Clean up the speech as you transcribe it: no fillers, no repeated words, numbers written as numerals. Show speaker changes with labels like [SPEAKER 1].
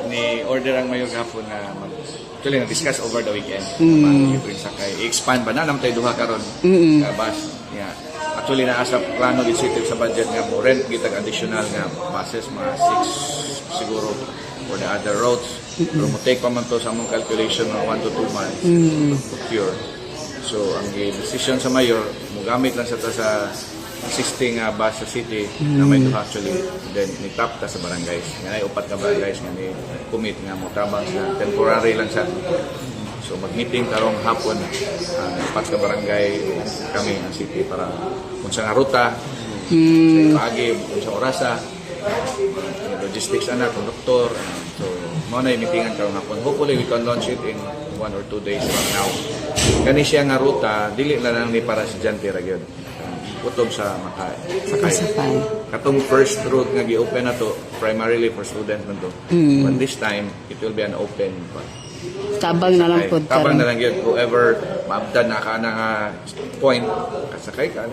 [SPEAKER 1] Ni order ang mayor gahapon na actually na-discuss over the weekend. Libreng sakay. I-expand ba na naman tayo duha karon bus. Yeah. Actually naasa plano din city sa budget nga mo rent gitag additional nga buses mga 6 siguro for the other roads. Pero mo take pa man to sa among calculation ng 1 to 2 months to procure. So ang decision sa mayor mo gamit lang sa existing bus sa city na may duha actually, then ni-tap ta sa barangays nga ay upat ka barangays nga ni commit nga mo tabang sa temporary lang sa so mag-meeting karong hapon ang upat ka barangay kami ang city para kung sa nga ruta sa pagi kung sa orasa logistics ana conductor so mo na meetingan karong hapon. Hopefully we can launch it in 1 or 2 days from now. Kani siya nga ruta dili na lang ni para sa estudyante ra gyud kutob sa makasakay. Katong first route nga gi-open na to, primarily for students man to. But this time, it will be an open
[SPEAKER 2] Tabang na lang po.
[SPEAKER 1] Tabang na lang yun. Whoever maabdan na ka na point, kasakay ka.